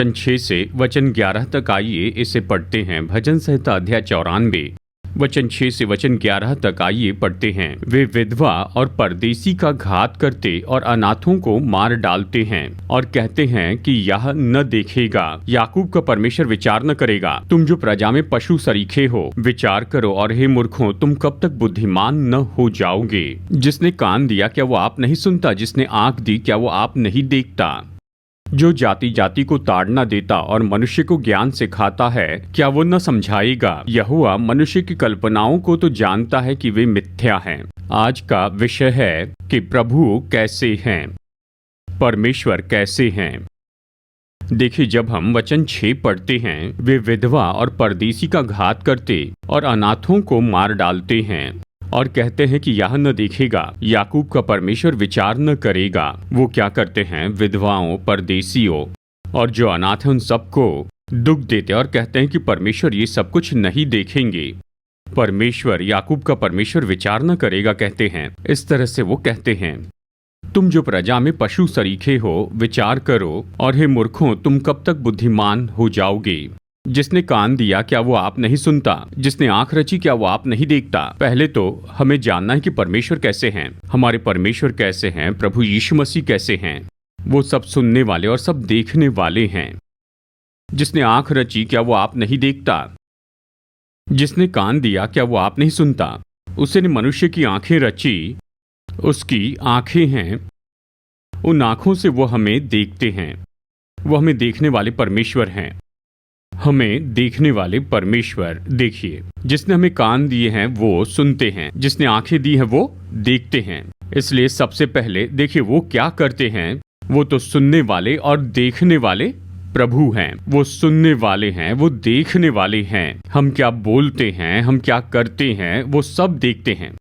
वचन 6 से वचन 11 तक आइए इसे पढ़ते हैं। भजन संहिता अध्याय 94 वचन 6 से वचन 11 तक आइए पढ़ते हैं। वे विधवा और परदेसी का घात करते और अनाथों को मार डालते हैं और कहते हैं कि यह न देखेगा। याकूब का परमेश्वर विचार न करेगा। तुम जो प्रजा में पशु सरीखे हो, विचार करो और हे मूर्खों, तुम कब तक बुद्धिमान न हो जाओगे। जिसने कान दिया क्या वो आप नहीं सुनता? जिसने आंख दी क्या वो आप नहीं देखता? जो जाति जाति को ताड़ना देता और मनुष्य को ज्ञान सिखाता है, क्या वो न समझाएगा? यहोवा मनुष्य की कल्पनाओं को तो जानता है कि वे मिथ्या हैं। आज का विषय है कि प्रभु कैसे हैं, परमेश्वर कैसे हैं। देखिए, जब हम वचन 6 पढ़ते हैं, वे विधवा और परदेसी का घात करते और अनाथों को मार डालते हैं और कहते हैं कि यह न देखेगा। याकूब का परमेश्वर विचार न करेगा। वो क्या करते हैं? विधवाओं, परदेसियों और जो अनाथ हैं उन सबको दुख देते और कहते हैं कि परमेश्वर ये सब कुछ नहीं देखेंगे। परमेश्वर, याकूब का परमेश्वर विचार न करेगा कहते हैं। इस तरह से वो कहते हैं, तुम जो प्रजा में पशु सरीखे हो, विचार करो और हे मूर्खों, तुम कब तक बुद्धिमान हो जाओगे। जिसने कान दिया क्या वो आप नहीं सुनता? जिसने आंख रची क्या वो आप नहीं देखता? पहले तो हमें जानना है कि परमेश्वर कैसे हैं। हमारे परमेश्वर कैसे हैं? प्रभु यीशु मसीह कैसे हैं? वो सब सुनने वाले और सब देखने वाले हैं। जिसने आंख रची क्या वो आप नहीं देखता? जिसने कान दिया क्या वो आप नहीं सुनता? उसने मनुष्य की आंखें रची, उसकी आंखें हैं, उन आंखों से वो हमें देखते हैं। वो हमें देखने वाले परमेश्वर हैं। हमें देखने वाले परमेश्वर। देखिए, जिसने हमें कान दिए हैं वो सुनते हैं, जिसने आंखें दी हैं वो देखते हैं। इसलिए सबसे पहले देखिए वो क्या करते हैं। वो तो सुनने वाले और देखने वाले प्रभु हैं। वो सुनने वाले हैं, वो देखने वाले हैं। हम क्या बोलते हैं, हम क्या करते हैं, वो सब देखते हैं।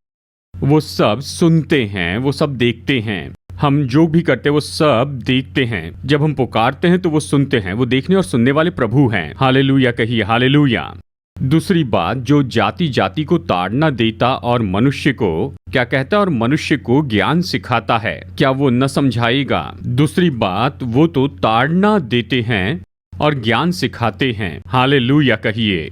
वो सब सुनते हैं, वो सब देखते हैं। हम जो भी करते हैं वो सब देखते हैं। जब हम पुकारते हैं तो वो सुनते हैं। वो देखने और सुनने वाले प्रभु हैं। हालेलुया कहिए, हालेलुया। दूसरी बात, जो जाति जाति को ताड़ना देता और मनुष्य को क्या कहता है और मनुष्य को ज्ञान सिखाता है, क्या वो न समझाएगा। दूसरी बात, वो तो ताड़ना देते हैं और ज्ञान सिखाते हैं। हालेलुया कहिए।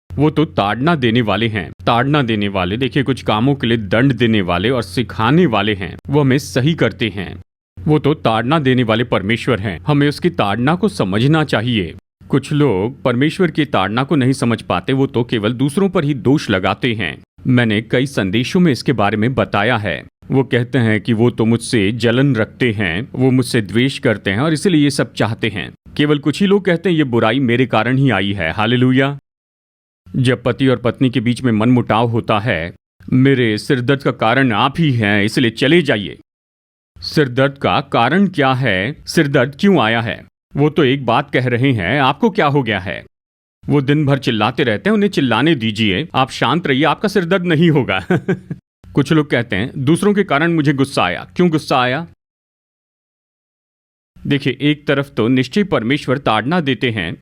वो तो ताड़ना देने वाले हैं। ताड़ना देने वाले, देखिए, कुछ कामों के लिए दंड देने वाले और सिखाने वाले हैं। वो हमें सही करते हैं। वो तो ताड़ना देने वाले परमेश्वर हैं। हमें उसकी ताड़ना को समझना चाहिए। कुछ लोग परमेश्वर की ताड़ना को नहीं समझ पाते। वो तो केवल दूसरों पर ही दोष लगाते हैं। मैंने कई संदेशों में इसके बारे में बताया है। वो कहते हैं कि वो तो मुझसे जलन रखते हैं, वो मुझसे द्वेष करते हैं और इसलिए ये सब चाहते हैं। केवल कुछ ही लोग कहते हैं ये बुराई मेरे कारण ही आई है। हालेलुया। जब पति और पत्नी के बीच में मनमुटाव होता है, मेरे सिरदर्द का कारण आप ही हैं, इसलिए चले जाइए। सिरदर्द का कारण क्या है? सिरदर्द क्यों आया है? वो तो एक बात कह रहे हैं, आपको क्या हो गया है? वो दिन भर चिल्लाते रहते हैं, उन्हें चिल्लाने दीजिए। आप शांत रहिए, आपका सिरदर्द नहीं होगा। कुछ लोग कहते हैं दूसरों के कारण मुझे गुस्सा आया। क्यों गुस्सा आया? देखिए, एक तरफ तो निश्चय परमेश्वर ताड़ना देते हैं।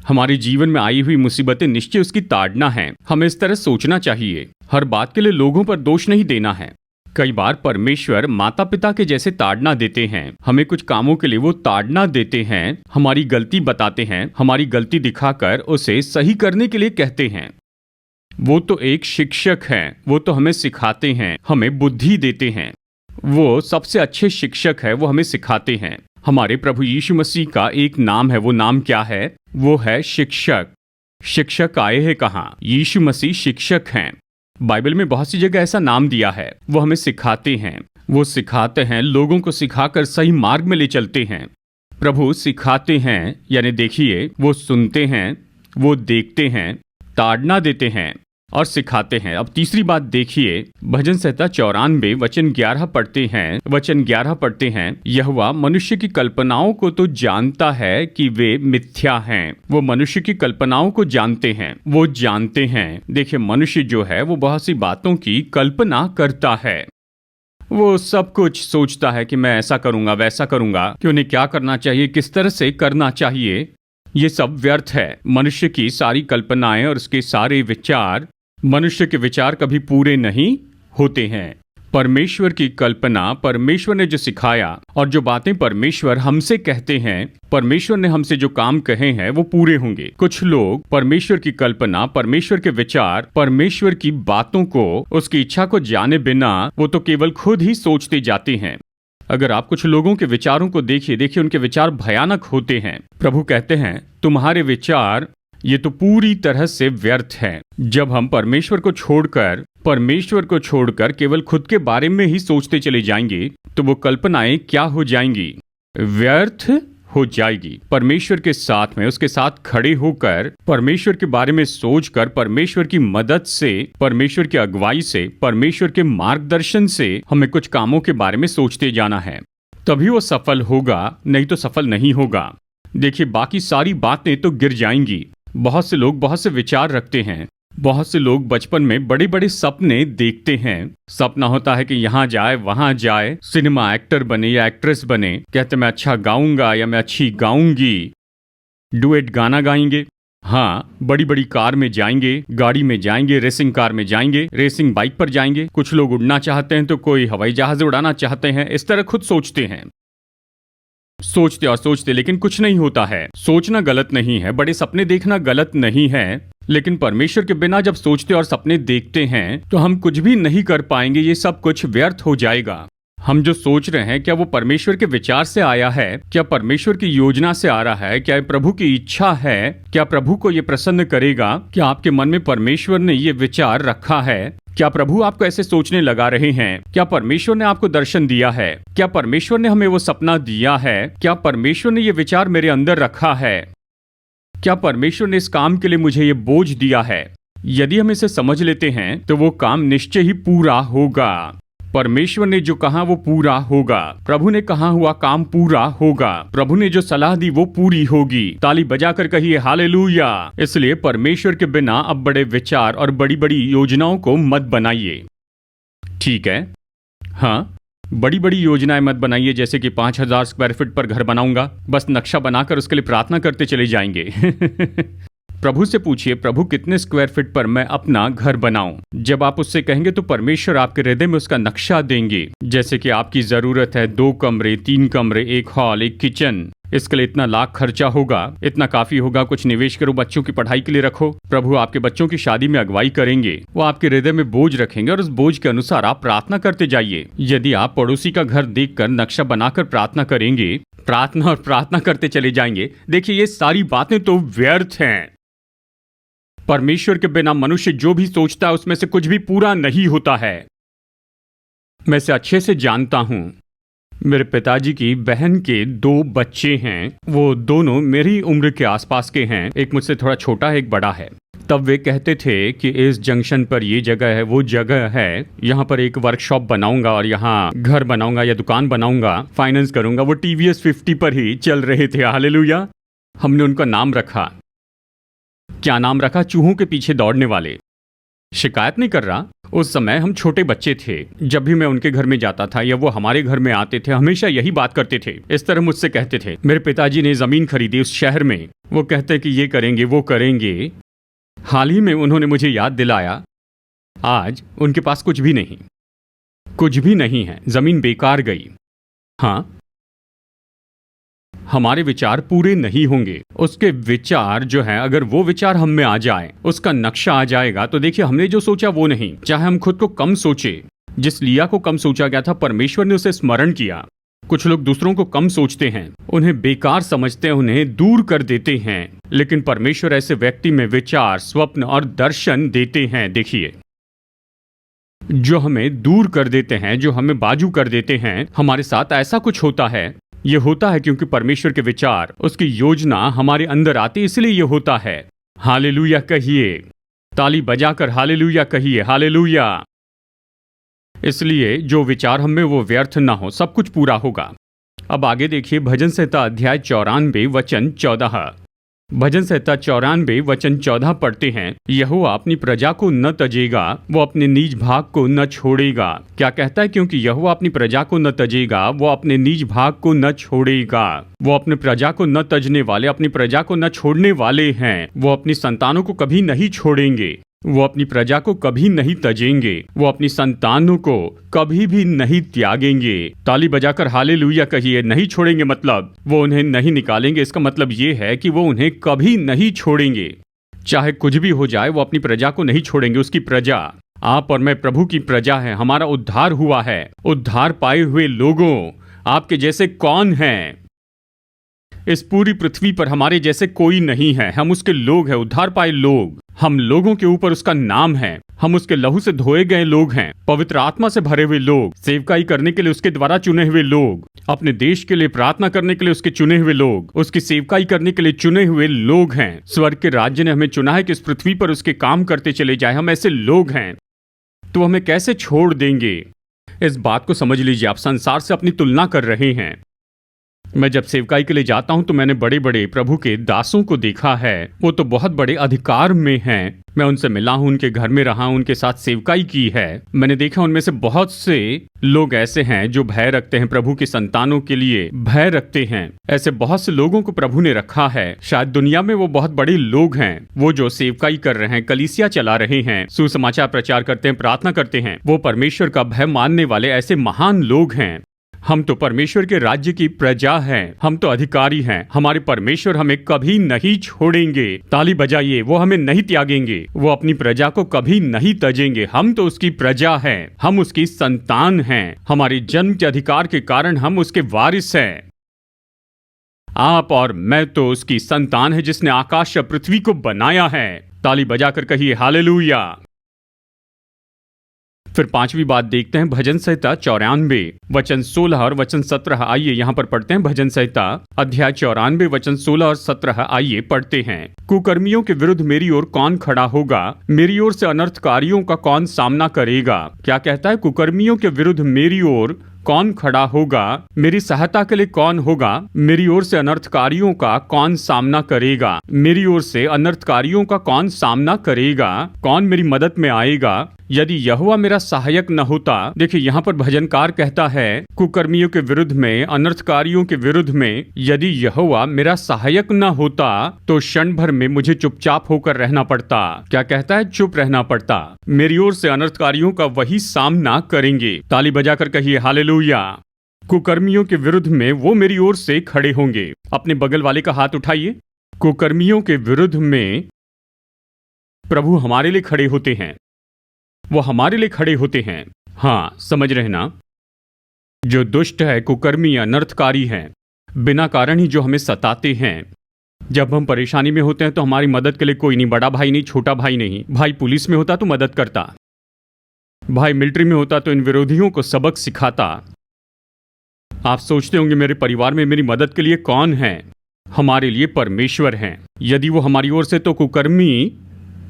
हमारे जीवन में आई हुई मुसीबतें निश्चय उसकी ताड़ना है। हमें इस तरह सोचना चाहिए। हर बात के लिए लोगों पर दोष नहीं देना है। कई बार परमेश्वर माता पिता के जैसे ताड़ना देते हैं। हमें कुछ कामों के लिए वो ताड़ना देते हैं, हमारी गलती बताते हैं, हमारी गलती दिखाकर उसे सही करने के लिए कहते हैं। वो तो एक शिक्षक हैं। वो तो हमें सिखाते हैं, हमें बुद्धि देते हैं। वो सबसे अच्छे शिक्षक है। वो हमें सिखाते हैं। हमारे प्रभु यीशु मसीह का एक नाम है। वो नाम क्या है? वो है शिक्षक। शिक्षक आए हैं कहाँ? यीशु मसीह शिक्षक हैं। बाइबल में बहुत सी जगह ऐसा नाम दिया है। वो हमें सिखाते हैं। वो सिखाते हैं, लोगों को सिखाकर सही मार्ग में ले चलते हैं। प्रभु सिखाते हैं, यानी देखिए, वो सुनते हैं, वो देखते हैं, ताड़ना देते हैं और सिखाते हैं। अब तीसरी बात देखिए, भजन संहिता 94 वचन 11 पढ़ते हैं। वचन 11 पढ़ते हैं, यहोवा मनुष्य की कल्पनाओं को तो जानता है कि वे मिथ्या हैं। वो मनुष्य की कल्पनाओं को जानते हैं। वो जानते हैं। देखिए, मनुष्य जो है वो बहुत सी बातों की कल्पना करता है। वो सब कुछ सोचता है कि मैं ऐसा करूंगा, वैसा करूंगा, कि उन्हें क्या करना चाहिए, किस तरह से करना चाहिए। ये सब व्यर्थ है। मनुष्य की सारी कल्पनाएं और उसके सारे विचार, मनुष्य के विचार कभी पूरे नहीं होते हैं। परमेश्वर की कल्पना, परमेश्वर ने जो सिखाया और जो बातें परमेश्वर हमसे कहते हैं, परमेश्वर ने हमसे जो काम कहे हैं वो पूरे होंगे। कुछ लोग परमेश्वर की कल्पना, परमेश्वर के विचार, परमेश्वर की बातों को, उसकी इच्छा को जाने बिना वो तो केवल खुद ही सोचते जाते हैं। अगर आप कुछ लोगों के विचारों को देखिए, उनके विचार भयानक होते हैं। प्रभु कहते हैं तुम्हारे विचार ये तो पूरी तरह से व्यर्थ है। जब हम परमेश्वर को छोड़कर केवल खुद के बारे में ही सोचते चले जाएंगे तो वो कल्पनाएं क्या हो जाएंगी? व्यर्थ हो जाएगी। परमेश्वर के साथ में, उसके साथ खड़े होकर, परमेश्वर के बारे में सोचकर, परमेश्वर की मदद से, परमेश्वर की अगुवाई से, परमेश्वर के मार्गदर्शन से हमें कुछ कामों के बारे में सोचते जाना है। तभी वो सफल होगा, नहीं तो सफल नहीं होगा। देखिए, बाकी सारी बातें तो गिर जाएंगी। बहुत से लोग बहुत से विचार रखते हैं। बहुत से लोग बचपन में बड़े बड़े सपने देखते हैं। सपना होता है कि यहाँ जाए, वहां जाए, सिनेमा एक्टर बने या एक्ट्रेस बने। कहते मैं अच्छा गाऊंगा या मैं अच्छी गाऊंगी, डुएट गाना गाएंगे। हाँ, बड़ी बड़ी कार में जाएंगे, गाड़ी में जाएंगे, रेसिंग कार में जाएंगे, रेसिंग बाइक पर जाएंगे। कुछ लोग उड़ना चाहते हैं तो कोई हवाई जहाज उड़ाना चाहते हैं। इस तरह खुद सोचते हैं, सोचते और सोचते, लेकिन कुछ नहीं होता है। सोचना गलत नहीं है, बड़े सपने देखना गलत नहीं है, लेकिन परमेश्वर के बिना जब सोचते और सपने देखते हैं तो हम कुछ भी नहीं कर पाएंगे। ये सब कुछ व्यर्थ हो जाएगा। हम जो सोच रहे हैं, क्या वो परमेश्वर के विचार से आया है? क्या परमेश्वर की योजना से आ रहा है? क्या ये प्रभु की इच्छा है? क्या प्रभु को ये प्रसन्न करेगा? क्या आपके मन में परमेश्वर ने ये विचार रखा है? क्या प्रभु आपको ऐसे सोचने लगा रहे हैं? क्या परमेश्वर ने आपको दर्शन दिया है? क्या परमेश्वर ने हमें वो सपना दिया है? क्या परमेश्वर ने ये विचार मेरे अंदर रखा है? क्या परमेश्वर ने इस काम के लिए मुझे ये बोझ दिया है? यदि हम इसे समझ लेते हैं तो वो काम निश्चय ही पूरा होगा। परमेश्वर ने जो कहा वो पूरा होगा। प्रभु ने कहा हुआ काम पूरा होगा। प्रभु ने जो सलाह दी वो पूरी होगी। ताली बजाकर कहिए हालेलुया। इसलिए परमेश्वर के बिना अब बड़े विचार और बड़ी बड़ी योजनाओं को मत बनाइए। ठीक है, हाँ, बड़ी बड़ी योजनाएं मत बनाइए, जैसे कि 5000 स्क्वायर फीट पर घर बनाऊंगा। बस नक्शा बनाकर उसके लिए प्रार्थना करते चले जाएंगे। प्रभु से पूछिए, प्रभु कितने स्क्वायर फीट पर मैं अपना घर बनाऊं? जब आप उससे कहेंगे तो परमेश्वर आपके हृदय में उसका नक्शा देंगे। जैसे कि आपकी जरूरत है 2 कमरे, 3 कमरे, 1 हॉल, 1 किचन। इसके लिए इतना लाख खर्चा होगा, इतना काफी होगा, कुछ निवेश करो, बच्चों की पढ़ाई के लिए रखो। प्रभु आपके बच्चों की शादी में अगुवाई करेंगे। वो आपके हृदय में बोझ रखेंगे और उस बोझ के अनुसार आप प्रार्थना करते जाइए। यदि आप पड़ोसी का घर देखकर नक्शा बनाकर प्रार्थना करेंगे, प्रार्थना और प्रार्थना करते चले जाएंगे, देखिए ये सारी बातें तो व्यर्थ हैं। परमेश्वर के बिना मनुष्य जो भी सोचता है उसमें से कुछ भी पूरा नहीं होता है। मैं इसे अच्छे से जानता हूं। मेरे पिताजी की बहन के 2 बच्चे हैं। वो दोनों मेरी उम्र के आसपास के हैं। एक मुझसे थोड़ा छोटा है, एक बड़ा है। तब वे कहते थे कि इस जंक्शन पर ये जगह है, वो जगह है, यहाँ पर एक वर्कशॉप बनाऊंगा और यहाँ घर बनाऊंगा या दुकान बनाऊंगा, फाइनेंस करूंगा। वो TVS 50 पर ही चल रहे थे। हालेलुया। हमने उनका नाम रखा, क्या नाम रखा? चूहों के पीछे दौड़ने वाले। शिकायत नहीं कर रहा। उस समय हम छोटे बच्चे थे। जब भी मैं उनके घर में जाता था या वो हमारे घर में आते थे, हमेशा यही बात करते थे। इस तरह मुझसे कहते थे। मेरे पिताजी ने जमीन खरीदी उस शहर में। वो कहते कि ये करेंगे, वो करेंगे। हाल ही में उन्होंने मुझे याद दिलाया, आज उनके पास कुछ भी नहीं, कुछ भी नहीं है। जमीन बेकार गई। हाँ, हमारे विचार पूरे नहीं होंगे। उसके विचार जो है, अगर वो विचार हम में आ जाए, उसका नक्शा आ जाएगा, तो देखिए हमने जो सोचा वो नहीं। चाहे हम खुद को कम सोचे, जिस लिया को कम सोचा गया था, परमेश्वर ने उसे स्मरण किया। कुछ लोग दूसरों को कम सोचते हैं, उन्हें बेकार समझते हैं, उन्हें दूर कर देते हैं, लेकिन परमेश्वर ऐसे व्यक्ति में विचार, स्वप्न और दर्शन देते हैं। देखिए, जो हमें दूर कर देते हैं, जो हमें बाजू कर देते हैं, हमारे साथ ऐसा कुछ होता है। ये होता है क्योंकि परमेश्वर के विचार, उसकी योजना हमारे अंदर आती, इसलिए ये होता है। हालेलुया कहिए, ताली बजाकर हालेलुया कहिए, हालेलुया। इसलिए जो विचार हम में वो व्यर्थ ना हो, सब कुछ पूरा होगा। अब आगे देखिए, भजन संहिता अध्याय 94 वचन 14। भजन संहिता 94 वचन 14 पढ़ते हैं, यहोवा अपनी प्रजा को न तजेगा, वो अपने निज भाग को न छोड़ेगा। क्या कहता है? क्योंकि यहोवा अपनी प्रजा को न तजेगा, वो अपने निज भाग को न छोड़ेगा। वो अपने प्रजा को न तजने वाले, अपनी प्रजा को न छोड़ने वाले हैं। वो अपनी संतानों को कभी नहीं छोड़ेंगे। वो अपनी प्रजा को कभी नहीं तजेंगे, वो अपनी संतानों को कभी भी नहीं त्यागेंगे। ताली बजाकर हालेलुया कहिए। नहीं छोड़ेंगे मतलब वो उन्हें नहीं निकालेंगे, इसका मतलब ये है कि वो उन्हें कभी नहीं छोड़ेंगे। चाहे कुछ भी हो जाए वो अपनी प्रजा को नहीं छोड़ेंगे। उसकी प्रजा आप और मैं प्रभु की प्रजा है। हमारा उद्धार हुआ है। उद्धार पाए हुए लोगों आपके जैसे कौन हैं? इस पूरी पृथ्वी पर हमारे जैसे कोई नहीं है। हम उसके लोग हैं, उद्धार पाए लोग। हम लोगों के ऊपर उसका नाम है। हम उसके लहू से धोए गए लोग हैं, पवित्र आत्मा से भरे हुए लोग, सेवकाई करने के लिए उसके द्वारा चुने हुए लोग, अपने देश के लिए प्रार्थना करने के लिए उसके चुने हुए लोग, उसकी सेवकाई करने के लिए चुने हुए लोग हैं। स्वर्ग के राज्य ने हमें चुना है कि इस पृथ्वी पर उसके काम करते चले जाए। हम ऐसे लोग हैं, तो हमें कैसे छोड़ देंगे? इस बात को समझ लीजिए। आप संसार से अपनी तुलना कर रहे हैं। मैं जब सेवकाई के लिए जाता हूं तो मैंने बड़े बड़े प्रभु के दासों को देखा है। वो तो बहुत बड़े अधिकार में हैं। मैं उनसे मिला हूं, उनके घर में रहा हूं, उनके साथ सेवकाई की है। मैंने देखा उनमें से बहुत से लोग ऐसे हैं जो भय रखते हैं, प्रभु की संतानों के लिए भय रखते हैं। ऐसे बहुत से लोगों को प्रभु ने रखा है। शायद दुनिया में वो बहुत बड़े लोग हैं, वो जो सेवकाई कर रहे हैं, कलीसिया चला रहे हैं, सुसमाचार प्रचार करते हैं, प्रार्थना करते हैं। वो परमेश्वर का भय मानने वाले ऐसे महान लोग हैं। हम तो परमेश्वर के राज्य की प्रजा हैं। हम तो अधिकारी हैं। हमारे परमेश्वर हमें कभी नहीं छोड़ेंगे। ताली बजाइए। वो हमें नहीं त्यागेंगे। वो अपनी प्रजा को कभी नहीं तजेंगे। हम तो उसकी प्रजा हैं। हम उसकी संतान हैं। हमारे जन्म के अधिकार के कारण हम उसके वारिस हैं। आप और मैं तो उसकी संतान है जिसने आकाश और पृथ्वी को बनाया है। ताली बजाकर कहिए हालेलुया। फिर पांचवी बात देखते हैं, भजन संहिता 94 वचन 16 और वचन 17। आइए यहाँ पर पढ़ते हैं। भजन संहिता अध्याय 94 वचन 16 और 17। आइए पढ़ते हैं। कुकर्मियों के विरुद्ध मेरी ओर कौन खड़ा होगा? मेरी ओर से अनर्थकारियों का कौन सामना करेगा? क्या कहता है? कुकर्मियों के विरुद्ध मेरी ओर कौन खड़ा होगा? मेरी सहायता के लिए कौन होगा? मेरी ओर से अनर्थकारियों का कौन सामना करेगा? मेरी ओर से अनर्थकारियों का कौन सामना करेगा? कौन मेरी मदद में आएगा? यदि यहोवा मेरा सहायक न होता। देखिए यहाँ पर भजनकार कहता है कुकर्मियों के विरुद्ध में, अनर्थकारियों के विरुद्ध में यदि यहोवा मेरा सहायक न होता तो क्षण भर में मुझे चुपचाप होकर रहना पड़ता। क्या कहता है? चुप रहना पड़ता। मेरी ओर से अनर्थकारियों का वही सामना करेंगे। ताली बजाकर कहिए हालेलुया। कुकर्मियों के विरुद्ध में वो मेरी ओर से खड़े होंगे। अपने बगल वाले का हाथ उठाइए। कुकर्मियों के विरुद्ध में प्रभु हमारे लिए खड़े होते हैं। वो हमारे लिए खड़े होते हैं। हाँ, समझ रहे ना? जो दुष्ट है, कुकर्मी, अनर्थकारी हैं, बिना कारण ही जो हमें सताते हैं। जब हम परेशानी में होते हैं तो हमारी मदद के लिए कोई नहीं, बड़ा भाई नहीं, छोटा भाई नहीं। भाई पुलिस में होता तो मदद करता, भाई मिलिट्री में होता तो इन विरोधियों को सबक सिखाता। आप सोचते होंगे मेरे परिवार में मेरी मदद के लिए कौन है? हमारे लिए परमेश्वर हैं। यदि वो हमारी ओर से तो कुकर्मी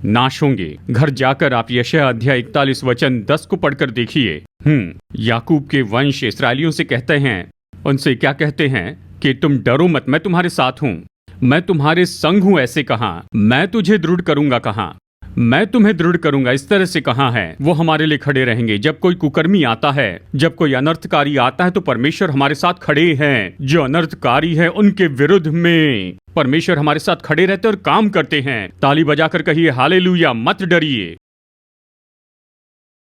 नाश होंगे। घर जाकर आप यशायाह अध्याय 41 वचन 10 को पढ़कर देखिए। याकूब के वंश इस्राएलियों से कहते हैं, उनसे क्या कहते हैं कि तुम डरो मत, मैं तुम्हारे साथ हूं, मैं तुम्हारे संग हूं। ऐसे कहा, मैं तुझे दृढ़ करूंगा। कहा, मैं तुम्हें दृढ़ करूंगा। इस तरह से कहा है। वो हमारे लिए खड़े रहेंगे। जब कोई कुकर्मी आता है, जब कोई अनर्थकारी आता है तो परमेश्वर हमारे साथ खड़े हैं। जो अनर्थकारी है उनके विरुद्ध में परमेश्वर हमारे साथ खड़े रहते और काम करते हैं। ताली बजाकर कहिए हालेलुया। मत डरिए।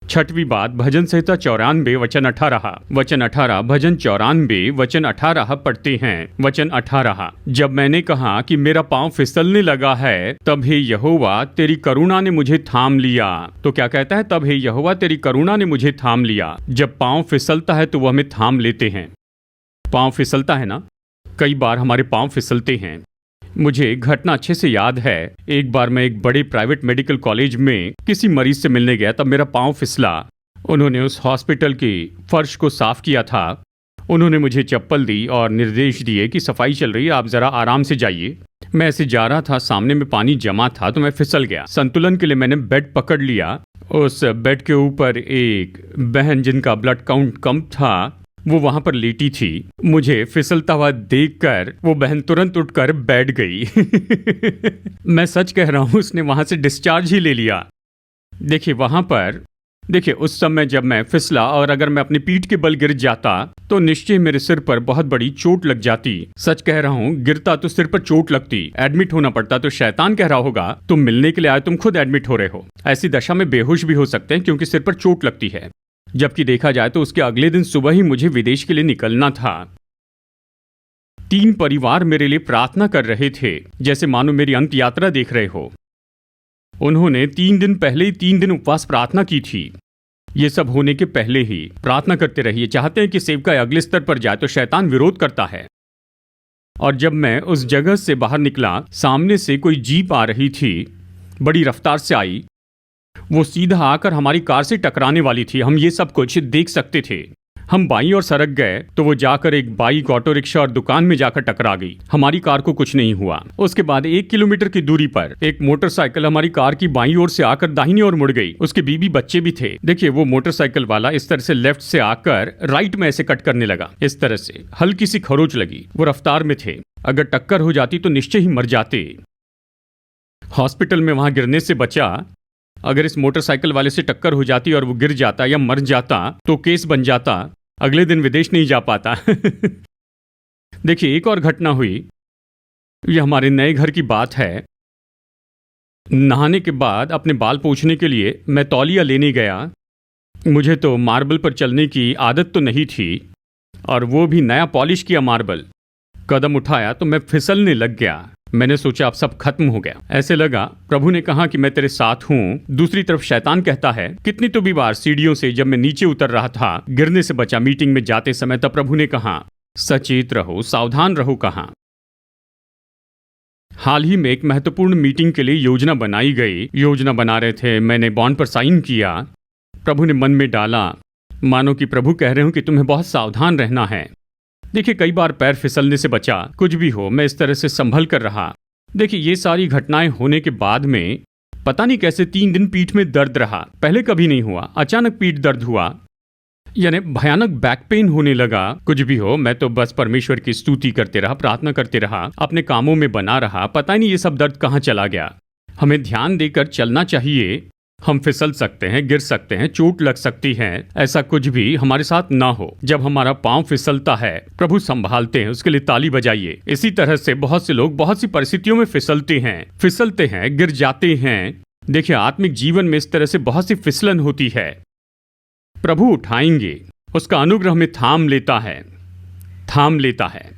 छठवीं बात, भजन संहिता 94 वचन 18 वचन 18। भजन 94 वचन 18 पढ़ते हैं। वचन 18, जब मैंने कहा कि मेरा पांव फिसलने लगा है, तब हे यहोवा तेरी करुणा ने मुझे थाम लिया। तो क्या कहता है? तब हे यहोवा तेरी करुणा ने मुझे थाम लिया। जब पांव फिसलता है तो वो हमें थाम लेते हैं। पांव फिसलता है ना, कई बार हमारे पांव फिसलते हैं। मुझे घटना अच्छे से याद है। एक बार मैं एक बड़े प्राइवेट मेडिकल कॉलेज में किसी मरीज से मिलने गया, तब मेरा पांव फिसला। उन्होंने उस हॉस्पिटल की फर्श को साफ किया था। उन्होंने मुझे चप्पल दी और निर्देश दिए कि सफाई चल रही है, आप जरा आराम से जाइए। मैं ऐसे जा रहा था, सामने में पानी जमा था तो मैं फिसल गया। संतुलन के लिए मैंने बेड पकड़ लिया। उस बेड के ऊपर एक बहन जिनका ब्लड काउंट कम था, वो वहां पर लेटी थी। मुझे फिसलता हुआ देखकर वो बहन तुरंत उठकर बैठ गई। मैं सच कह रहा हूं, उसने वहां से डिस्चार्ज ही ले लिया। देखिए, वहां पर देखिए, उस समय जब मैं फिसला और अगर मैं अपनी पीठ के बल गिर जाता तो निश्चय मेरे सिर पर बहुत बड़ी चोट लग जाती। सच कह रहा हूँ, गिरता तो सिर पर चोट लगती, एडमिट होना पड़ता तो शैतान कह रहा होगा तुम मिलने के लिए आए, तुम खुद एडमिट हो रहे हो। ऐसी दशा में बेहोश भी हो सकते हैं क्योंकि सिर पर चोट लगती है। जबकि देखा जाए तो उसके अगले दिन सुबह ही मुझे विदेश के लिए निकलना था। 3 परिवार मेरे लिए प्रार्थना कर रहे थे, जैसे मानो मेरी अंत यात्रा देख रहे हो। उन्होंने 3 दिन पहले ही 3 दिन उपवास प्रार्थना की थी। ये सब होने के पहले ही प्रार्थना करते रहिए। चाहते हैं कि सेवका अगले स्तर पर जाए तो शैतान विरोध करता है। और जब मैं उस जगह से बाहर निकला, सामने से कोई जीप आ रही थी, बड़ी रफ्तार से आई। वो सीधा आकर हमारी कार से टकराने वाली थी। हम ये सब कुछ देख सकते थे। हम बाईं ओर सरक गए तो वो जाकर एक बाइक, ऑटो रिक्शा और दुकान में जाकर टकरा गई। हमारी कार को कुछ नहीं हुआ। उसके बाद 1 किलोमीटर की दूरी पर एक मोटरसाइकिल हमारी कार की बाईं ओर से आकर दाहिनी ओर मुड़ गई। उसके बीबी बच्चे भी थे। देखिए, वो मोटरसाइकिल वाला इस तरह से लेफ्ट से आकर राइट में ऐसे कट करने लगा। इस तरह से हल्की सी खरोच लगी। वो रफ्तार में थे। अगर टक्कर हो जाती तो निश्चय ही मर जाते। हॉस्पिटल में वहां गिरने से बचा। अगर इस मोटरसाइकिल वाले से टक्कर हो जाती और वो गिर जाता या मर जाता तो केस बन जाता। अगले दिन विदेश नहीं जा पाता। देखिए, एक और घटना हुई। ये हमारे नए घर की बात है। नहाने के बाद अपने बाल पोंछने के लिए मैं तौलिया लेने गया। मुझे तो मार्बल पर चलने की आदत तो नहीं थी, और वो भी नया पॉलिश किया मार्बल। कदम उठाया तो मैं फिसलने लग गया। मैंने सोचा अब सब खत्म हो गया। ऐसे लगा प्रभु ने कहा कि मैं तेरे साथ हूँ। दूसरी तरफ शैतान कहता है, कितनी तो भी बार सीढ़ियों से जब मैं नीचे उतर रहा था गिरने से बचा मीटिंग में जाते समय, तब प्रभु ने कहा सचेत रहो, सावधान रहो। कहा हाल ही में एक महत्वपूर्ण मीटिंग के लिए योजना बनाई गई। योजना बना रहे थे, मैंने बॉन्ड पर साइन किया। प्रभु ने मन में डाला, मानो कि प्रभु कह रहे हो कि तुम्हें बहुत सावधान रहना है। देखिए, कई बार पैर फिसलने से बचा। कुछ भी हो, मैं इस तरह से संभल कर रहा। देखिए, ये सारी घटनाएं होने के बाद में पता नहीं कैसे 3 दिन पीठ में दर्द रहा। पहले कभी नहीं हुआ, अचानक पीठ दर्द हुआ, यानी भयानक बैक पेन होने लगा। कुछ भी हो, मैं तो बस परमेश्वर की स्तुति करते रहा, प्रार्थना करते रहा, अपने कामों में बना रहा। पता ही नहीं ये सब दर्द कहाँ चला गया। हमें ध्यान देकर चलना चाहिए। हम फिसल सकते हैं, गिर सकते हैं, चोट लग सकती है। ऐसा कुछ भी हमारे साथ ना हो। जब हमारा पांव फिसलता है, प्रभु संभालते हैं, उसके लिए ताली बजाइए। इसी तरह से बहुत से लोग बहुत सी परिस्थितियों में फिसलते हैं, गिर जाते हैं। देखिए, आत्मिक जीवन में इस तरह से बहुत सी फिसलन होती है। प्रभु उठाएंगे, उसका अनुग्रह में थाम लेता है।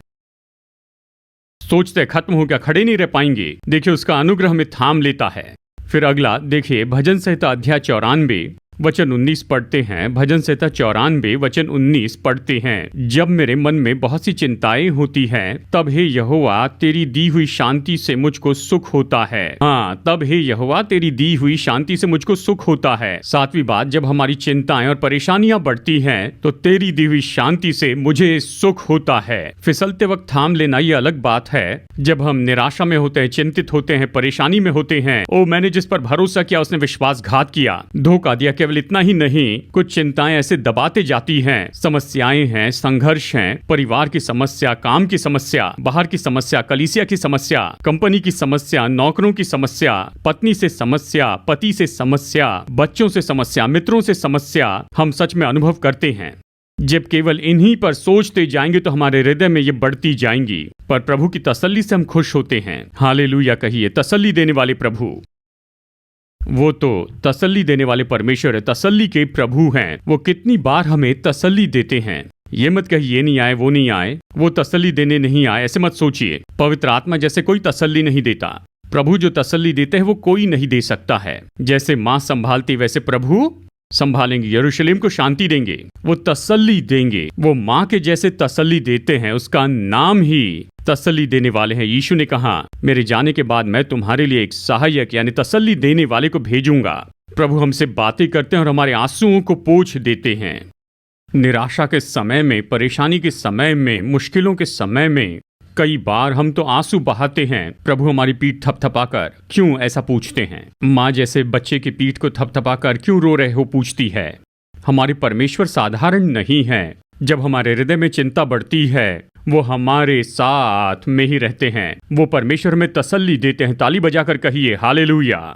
सोचते खत्म हो गया, खड़े नहीं रह पाएंगे। देखिए, उसका अनुग्रह में थाम लेता है। फिर अगला देखिए, भजन संहिता अध्याय 94 वचन 19 पढ़ते हैं। भजन संहिता 94 वचन 19 पढ़ते हैं। जब मेरे मन में बहुत सी चिंताएं होती हैं, तब हे यहोवा तेरी दी हुई शांति से मुझको सुख होता है। हाँ, तब हे यहोवा तेरी दी हुई शांति से मुझको सुख होता है। 7वीं बात, जब हमारी चिंताएं और परेशानियां बढ़ती हैं तो तेरी दी हुई शांति से मुझे सुख होता है। फिसलते वक्त थाम लेना ये अलग बात है। जब हम निराशा में होते हैं, चिंतित होते हैं, परेशानी में होते हैं, ओ मैंने जिस पर भरोसा किया उसने विश्वासघात किया, धोखा दिया। केवल इतना ही नहीं, कुछ चिंताएं ऐसे दबाते जाती हैं। समस्याएं हैं, संघर्ष हैं, परिवार की समस्या, काम की समस्या, बाहर की समस्या, कलीसिया की समस्या, कंपनी की समस्या, नौकरों की समस्या, पत्नी से समस्या, पति से समस्या, बच्चों से समस्या, मित्रों से समस्या हम सच में अनुभव करते हैं। जब केवल इन्हीं पर सोचते जाएंगे तो हमारे हृदय में ये बढ़ती जाएंगी। पर प्रभु की तसल्ली से हम खुश होते हैं। हालेलुया कहिए। तसल्ली देने वाले प्रभु, वो तो तसल्ली देने वाले परमेश्वर है, तसल्ली के प्रभु हैं। वो कितनी बार हमें तसल्ली देते हैं। ये मत कहिए ये नहीं आए, वो नहीं आए, वो तसल्ली देने नहीं आए, ऐसे मत सोचिए। पवित्र आत्मा जैसे कोई तसल्ली नहीं देता। प्रभु जो तसल्ली देते हैं वो कोई नहीं दे सकता है। जैसे माँ संभालती वैसे प्रभु संभालेंगे, यरूशलेम को शांति देंगे, वो तसल्ली देंगे। वो माँ के जैसे तसल्ली देते हैं, उसका नाम ही तसल्ली देने वाले हैं। यीशु ने कहा, मेरे जाने के बाद मैं तुम्हारे लिए एक सहायक यानी तसल्ली देने वाले को भेजूंगा। प्रभु हमसे बातें करते हैं और हमारे आंसुओं को पोंछ देते हैं। निराशा के समय में, परेशानी के समय में, मुश्किलों के समय में कई बार हम तो आंसू बहाते हैं। प्रभु हमारी पीठ थपथपाकर क्यों ऐसा पूछते हैं। माँ जैसे बच्चे की पीठ को थपथपाकर क्यों रो रहे हो पूछती है। हमारे परमेश्वर साधारण नहीं है। जब हमारे हृदय में चिंता बढ़ती है, वो हमारे साथ में ही रहते हैं। वो परमेश्वर में तसल्ली देते हैं। ताली बजाकर कहिए हालेलुया।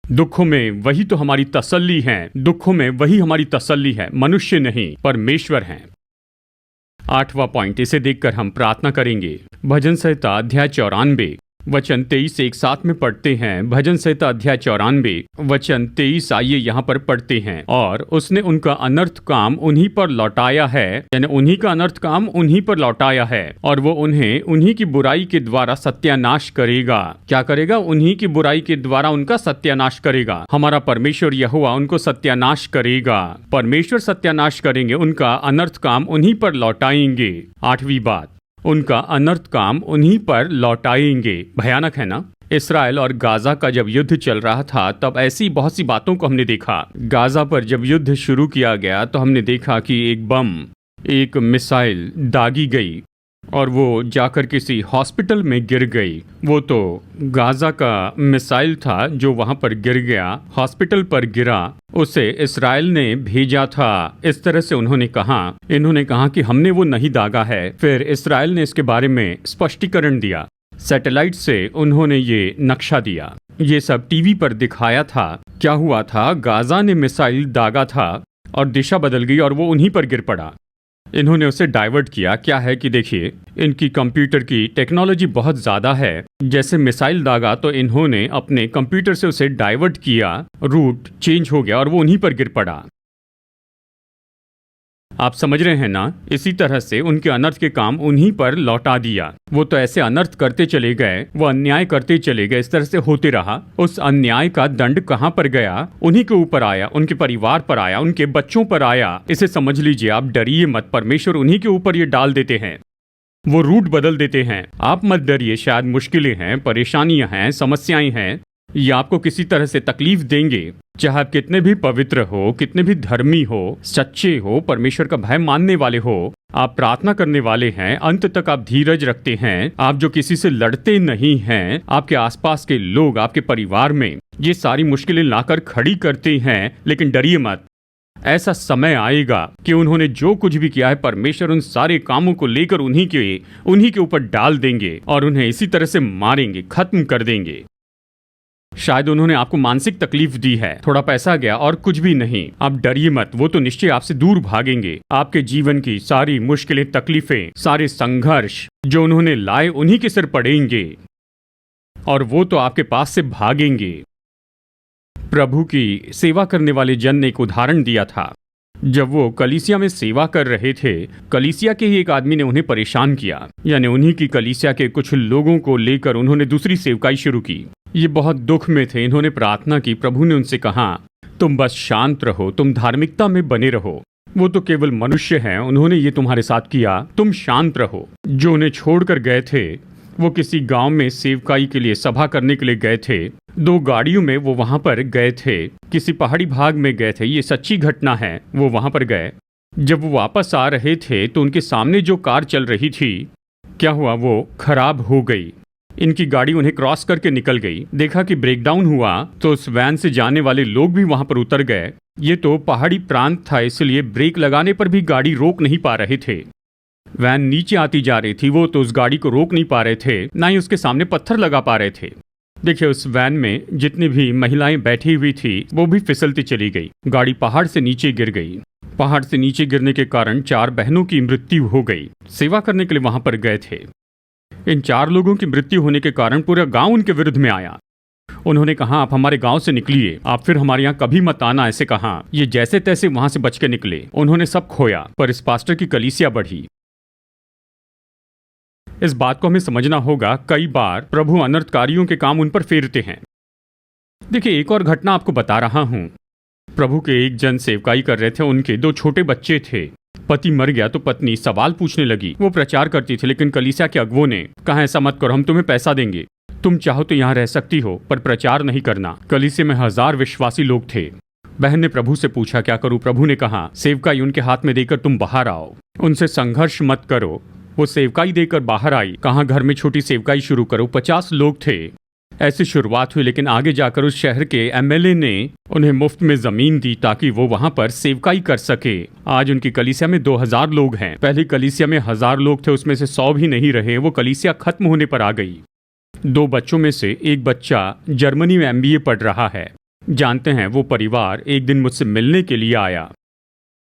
दुखों में वही तो हमारी तसल्ली है, दुखों में वही हमारी तसल्ली है, मनुष्य नहीं परमेश्वर हैं। 8वां पॉइंट, इसे देखकर हम प्रार्थना करेंगे। भजन संहिता अध्याय 94 वचन 23 एक साथ में पढ़ते हैं। भजन संहिता अध्याय 94 वचन 23 आइए यहाँ पर पढ़ते हैं। और उसने उनका अनर्थ काम उन्हीं पर लौटाया है, यानी उन्हीं का अनर्थ काम उन्हीं पर लौटाया है, और वो उन्हें उन्हीं की बुराई के द्वारा सत्यानाश करेगा। क्या करेगा? उन्हीं की बुराई के द्वारा उनका सत्यानाश करेगा। हमारा परमेश्वर यहोवा उनको सत्यानाश करेगा। परमेश्वर सत्यानाश करेंगे, उनका अनर्थ काम उन्हीं पर लौटाएंगे। 8वीं बात, उनका अनर्थ काम उन्हीं पर लौटाएंगे। भयानक है ना? इसराइल और गाजा का जब युद्ध चल रहा था तब ऐसी बहुत सी बातों को हमने देखा। गाजा पर जब युद्ध शुरू किया गया तो हमने देखा कि एक बम, एक मिसाइल दागी गई और वो जाकर किसी हॉस्पिटल में गिर गई। वो तो गाजा का मिसाइल था जो वहां पर गिर गया, हॉस्पिटल पर गिरा, उसे इसराइल ने भेजा था। इस तरह से इन्होंने कहा कि हमने वो नहीं दागा है। फिर इसराइल ने इसके बारे में स्पष्टीकरण दिया, सैटेलाइट से उन्होंने ये नक्शा दिया, ये सब टीवी पर दिखाया था। क्या हुआ था? गाजा ने मिसाइल दागा था और दिशा बदल गई और वो उन्हीं पर गिर पड़ा। इन्होंने उसे डाइवर्ट किया। क्या है कि देखिए, इनकी कंप्यूटर की टेक्नोलॉजी बहुत ज़्यादा है। जैसे मिसाइल दागा तो इन्होंने अपने कंप्यूटर से उसे डाइवर्ट किया, रूट चेंज हो गया और वो उन्हीं पर गिर पड़ा। आप समझ रहे हैं ना? इसी तरह से उनके अनर्थ के काम उन्हीं पर लौटा दिया। वो तो ऐसे अनर्थ करते चले गए, वो अन्याय करते चले गए, इस तरह से होते रहा। उस अन्याय का दंड कहाँ पर गया? उन्हीं के ऊपर आया, उनके परिवार पर आया, उनके बच्चों पर आया। इसे समझ लीजिए, आप डरिए मत, परमेश्वर उन्हीं के ऊपर ये डाल देते हैं, वो रूट बदल देते हैं। आप मत डरिए, शायद मुश्किलें हैं, परेशानियां हैं, समस्याएं हैं, ये आपको किसी तरह से तकलीफ देंगे। चाहे आप कितने भी पवित्र हो, कितने भी धर्मी हो, सच्चे हो, परमेश्वर का भय मानने वाले हो, आप प्रार्थना करने वाले हैं, अंत तक आप धीरज रखते हैं, आप जो किसी से लड़ते नहीं हैं, आपके आसपास के लोग, आपके परिवार में ये सारी मुश्किलें लाकर खड़ी करते हैं, लेकिन डरिए मत। ऐसा समय आएगा कि उन्होंने जो कुछ भी किया है, परमेश्वर उन सारे कामों को लेकर उन्हीं के ऊपर डाल देंगे और उन्हें इसी तरह से मारेंगे, खत्म कर देंगे। शायद उन्होंने आपको मानसिक तकलीफ दी है, थोड़ा पैसा गया और कुछ भी नहीं, आप डरिए मत, वो तो निश्चय आपसे दूर भागेंगे। आपके जीवन की सारी मुश्किलें, तकलीफें, सारे संघर्ष जो उन्होंने लाए उन्हीं के सिर पड़ेंगे और वो तो आपके पास से भागेंगे। प्रभु की सेवा करने वाले जन ने एक उदाहरण दिया था। जब वो कलीसिया में सेवा कर रहे थे, कलीसिया के ही एक आदमी ने उन्हें परेशान किया, यानी उन्हीं की कलीसिया के कुछ लोगों को लेकर उन्होंने दूसरी सेवकाई शुरू की। ये बहुत दुख में थे, इन्होंने प्रार्थना की, प्रभु ने उनसे कहा तुम बस शांत रहो, तुम धार्मिकता में बने रहो, वो तो केवल मनुष्य हैं, उन्होंने ये तुम्हारे साथ किया, तुम शांत रहो। जो उन्हें छोड़कर गए थे, वो किसी गांव में सेवकाई के लिए, सभा करने के लिए गए थे। 2 गाड़ियों में वो वहां पर गए थे, किसी पहाड़ी भाग में गए थे, ये सच्ची घटना है। वो वहां पर गए, जब वो वापस आ रहे थे तो उनके सामने जो कार चल रही थी, क्या हुआ? वो खराब हो गई। इनकी गाड़ी उन्हें क्रॉस करके निकल गई। देखा कि ब्रेकडाउन हुआ तो उस वैन से जाने वाले लोग भी वहां पर उतर गए। ये तो पहाड़ी प्रांत था, इसलिए ब्रेक लगाने पर भी गाड़ी रोक नहीं पा रहे थे। वैन नीचे आती जा रही थी, वो तो उस गाड़ी को रोक नहीं पा रहे थे, ना ही उसके सामने पत्थर लगा पा रहे थे। देखिए, उस वैन में जितनी भी महिलाएं बैठी हुई थी वो भी फिसलती चली गई। गाड़ी पहाड़ से नीचे गिर गई। पहाड़ से नीचे गिरने के कारण 4 बहनों की मृत्यु हो गई। सेवा करने के लिए वहां पर गए थे। इन 4 लोगों की मृत्यु होने के कारण पूरा गांव उनके विरुद्ध में आया। उन्होंने कहा आप हमारे गांव से निकलिए, आप फिर हमारे यहाँ कभी मत आना, ऐसे कहा। ये जैसे तैसे वहां से बच के निकले। उन्होंने सब खोया, पर इस पास्टर की कलीसिया बढ़ी। इस बात को हमें समझना होगा, कई बार प्रभु अनर्थकारियों के काम उन पर फेरते हैं। देखिए, एक और घटना आपको बता रहा हूं। प्रभु के एक जन सेवकाई कर रहे थे, उनके 2 छोटे बच्चे थे। पति मर गया तो पत्नी सवाल पूछने लगी। वो प्रचार करती थी, लेकिन कलीसिया के अगुवों ने कहा ऐसा मत करो, हम तुम्हें पैसा देंगे, तुम चाहो तो यहाँ रह सकती हो, पर प्रचार नहीं करना। कलीसिया में 1000 विश्वासी लोग थे। बहन ने प्रभु से पूछा क्या करूं? प्रभु ने कहा सेवकाई उनके हाथ में देकर तुम बाहर आओ, उनसे संघर्ष मत करो। वो सेवकाई देकर बाहर आई। कहा घर में छोटी सेवकाई शुरू करो। 50 लोग थे। ऐसी शुरुआत हुई, लेकिन आगे जाकर उस शहर के एमएलए ने उन्हें मुफ्त में जमीन दी ताकि वो वहां पर सेवकाई कर सके। आज उनकी कलीसिया में 2000 लोग हैं। पहले कलीसिया में 1000 लोग थे, उसमें से 100 भी नहीं रहे। वो कलीसिया खत्म होने पर आ गई। 2 बच्चों में से एक बच्चा जर्मनी में MBA पढ़ रहा है। जानते हैं, वो परिवार एक दिन मुझसे मिलने के लिए आया।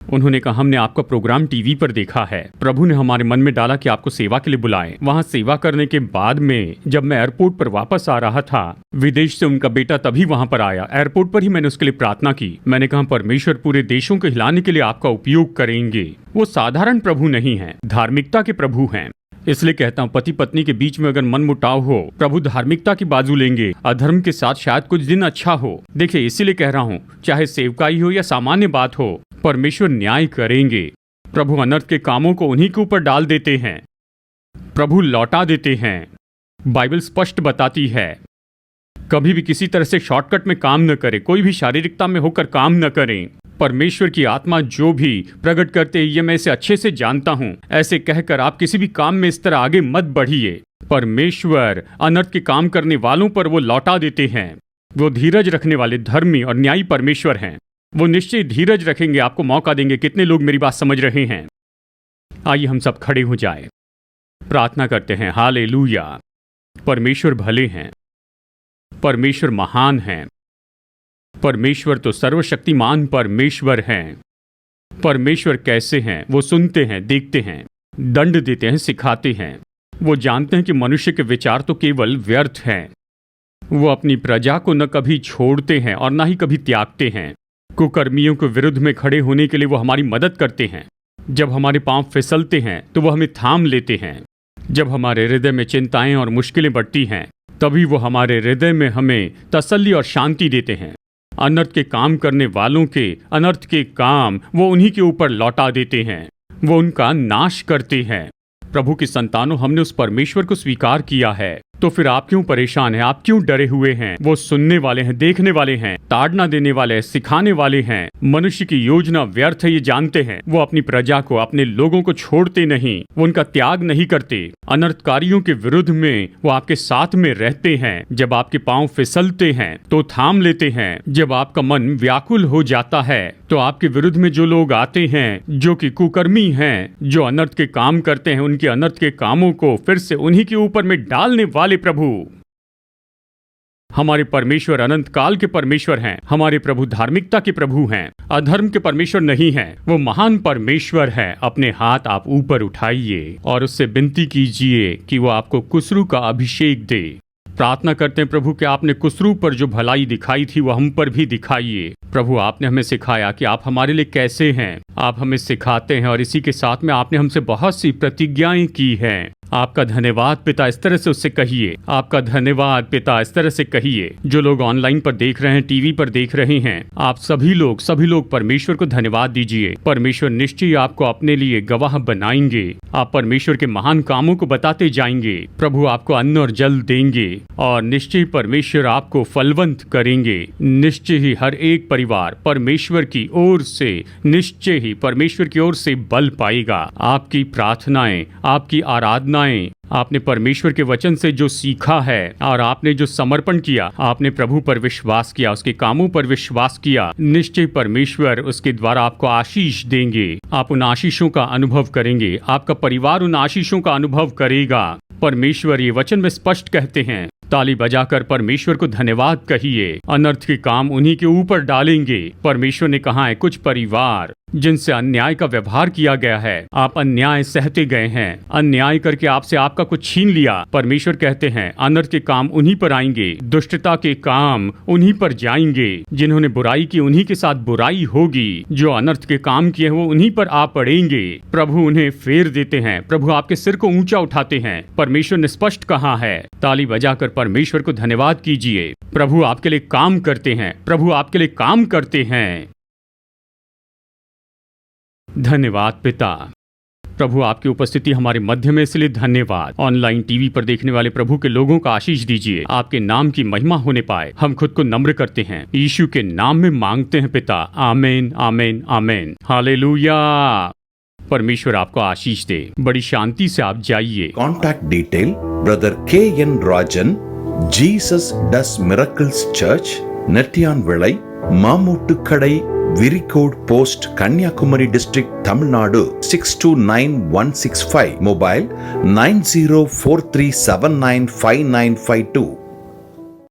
उन्होंने कहा, हमने आपका प्रोग्राम टीवी पर देखा है। प्रभु ने हमारे मन में डाला कि आपको सेवा के लिए बुलाएं। वहां सेवा करने के बाद में जब मैं एयरपोर्ट पर वापस आ रहा था, विदेश से उनका बेटा तभी वहां पर आया। एयरपोर्ट पर ही मैंने उसके लिए प्रार्थना की। मैंने कहा, परमेश्वर पूरे देशों को हिलाने के लिए आपका उपयोग करेंगे। वो साधारण प्रभु नहीं है, धार्मिकता के प्रभु हैं। इसलिए कहता हूँ, पति पत्नी के बीच में अगर मन मुटाव हो, प्रभु धार्मिकता की बाजू लेंगे। अधर्म के साथ शायद कुछ दिन अच्छा हो। देखिए, इसीलिए कह रहा हूँ, चाहे सेवकाई हो या सामान्य बात हो, परमेश्वर न्याय करेंगे। प्रभु अनर्थ के कामों को उन्हीं के ऊपर डाल देते हैं, प्रभु लौटा देते हैं। बाइबल स्पष्ट बताती है, कभी भी किसी तरह से शॉर्टकट में काम न करें, कोई भी शारीरिकता में होकर काम न करें। परमेश्वर की आत्मा जो भी प्रकट करते हैं, ये मैं इसे अच्छे से जानता हूं। ऐसे कहकर आप किसी भी काम में इस तरह आगे मत बढ़िए। परमेश्वर अनर्थ के काम करने वालों पर वो लौटा देते हैं। वो धीरज रखने वाले धर्मी और न्यायी परमेश्वर हैं। वो निश्चय धीरज रखेंगे, आपको मौका देंगे। कितने लोग मेरी बात समझ रहे हैं? आइए हम सब खड़े हो जाएं, प्रार्थना करते हैं। हालेलुया। परमेश्वर भले हैं, परमेश्वर महान हैं, परमेश्वर तो सर्वशक्तिमान परमेश्वर हैं। परमेश्वर कैसे हैं? वो सुनते हैं, देखते हैं, दंड देते हैं, सिखाते हैं। वो जानते हैं कि मनुष्य के विचार तो केवल व्यर्थ हैं। वो अपनी प्रजा को न कभी छोड़ते हैं और न ही कभी त्यागते हैं। कुकर्मियों के विरुद्ध में खड़े होने के लिए वो हमारी मदद करते हैं। जब हमारे पांव फिसलते हैं तो वो हमें थाम लेते हैं। जब हमारे हृदय में चिंताएं और मुश्किलें बढ़ती हैं, तभी वो हमारे हृदय में हमें तसल्ली और शांति देते हैं। अनर्थ के काम करने वालों के अनर्थ के काम वो उन्हीं के ऊपर लौटा देते हैं। वो उनका नाश करते हैं। प्रभु की संतानों, हमने उस परमेश्वर को स्वीकार किया है, तो फिर आप क्यों परेशान हैं? आप क्यों डरे हुए हैं? वो सुनने वाले हैं, देखने वाले हैं, ताड़ना देने वाले हैं, सिखाने वाले हैं। मनुष्य की योजना व्यर्थ है, ये जानते हैं। वो अपनी प्रजा को, अपने लोगों को छोड़ते नहीं, वो उनका त्याग नहीं करते। अनर्थकारियों के विरुद्ध में वो आपके साथ में रहते हैं। जब आपके पांव फिसलते हैं तो थाम लेते हैं। जब आपका मन व्याकुल हो जाता है तो आपके विरुद्ध में जो लोग आते हैं, जो कि कुकर्मी हैं, जो अनर्थ के काम करते हैं, उनके अनर्थ के कामों को फिर से उन्हीं के ऊपर में डालने वाले प्रभु। हमारे परमेश्वर अनंत काल के परमेश्वर हैं। हमारे प्रभु धार्मिकता के प्रभु हैं, अधर्म के परमेश्वर नहीं हैं। वो महान परमेश्वर है। अपने हाथ आप ऊपर उठाइए और उससे विनती कीजिए कि वो आपको कुसरू का अभिषेक दे। प्रार्थना करते हैं, प्रभु कि आपने कुसरू पर जो भलाई दिखाई थी वो हम पर भी दिखाइए। प्रभु, आपने हमें सिखाया कि आप हमारे लिए कैसे हैं। आप हमें सिखाते हैं और इसी के साथ में आपने हमसे बहुत सी प्रतिज्ञाएं की हैं। आपका धन्यवाद पिता, इस तरह से उससे कहिए। आपका धन्यवाद पिता, इस तरह से कहिए। जो लोग ऑनलाइन पर देख रहे हैं, टीवी पर देख रहे हैं, आप सभी लोग परमेश्वर को धन्यवाद दीजिए। परमेश्वर निश्चय आपको अपने लिए गवाह बनाएंगे। आप परमेश्वर के महान कामों को बताते जाएंगे। प्रभु आपको अन्न और जल देंगे और निश्चय परमेश्वर आपको फलवंत करेंगे। निश्चय ही हर एक परिवार परमेश्वर की ओर से, निश्चय ही परमेश्वर की ओर से बल पाएगा। आपकी प्रार्थनाएं, आपकी आराधना, आपने परमेश्वर के वचन से जो सीखा है और आपने जो समर्पण किया, आपने प्रभु पर विश्वास किया, उसके कामों पर विश्वास किया, निश्चय परमेश्वर उसके द्वारा आपको आशीष देंगे। आप उन आशीषों का अनुभव करेंगे। आपका परिवार उन आशीषों का अनुभव करेगा। परमेश्वर ये वचन में स्पष्ट कहते हैं। ताली बजाकर परमेश्वर को धन्यवाद कहिए। अनर्थ के काम उन्हीं के ऊपर डालेंगे। परमेश्वर ने कहा है, कुछ परिवार जिनसे अन्याय का व्यवहार किया गया है, आप अन्याय सहते गए हैं, अन्याय करके आपसे आपका कुछ छीन लिया। परमेश्वर कहते हैं, अनर्थ के काम उन्हीं पर आएंगे, दुष्टता के काम उन्हीं पर जाएंगे। जिन्होंने बुराई की उन्हीं के साथ बुराई होगी। जो अनर्थ के काम किए वो उन्हीं पर आ पड़ेंगे। प्रभु उन्हें फेर देते हैं। प्रभु आपके सिर को ऊंचा उठाते हैं। परमेश्वर ने स्पष्ट कहा है। ताली बजाकर परमेश्वर को धन्यवाद कीजिए। प्रभु आपके लिए काम करते हैं। प्रभु आपके लिए काम करते हैं। धन्यवाद पिता। प्रभु आपकी उपस्थिति हमारे मध्य में, इसलिए धन्यवाद। ऑनलाइन टीवी पर देखने वाले प्रभु के लोगों का आशीष दीजिए। आपके नाम की महिमा होने पाए। हम खुद को नम्र करते हैं, यीशु के नाम में मांगते हैं पिता। आमीन, आमीन, आमीन। हालेलुया। परमेश्वर आपको आशीष दे। बड़ी शांति से आप जाइए। Contact detail brother KN Rajan, Jesus does miracles church, Nettiyan Vilai, Mamoottukadai, Viricode post, Kanyakumari district, Tamil Nadu 629165. Mobile 9043795952.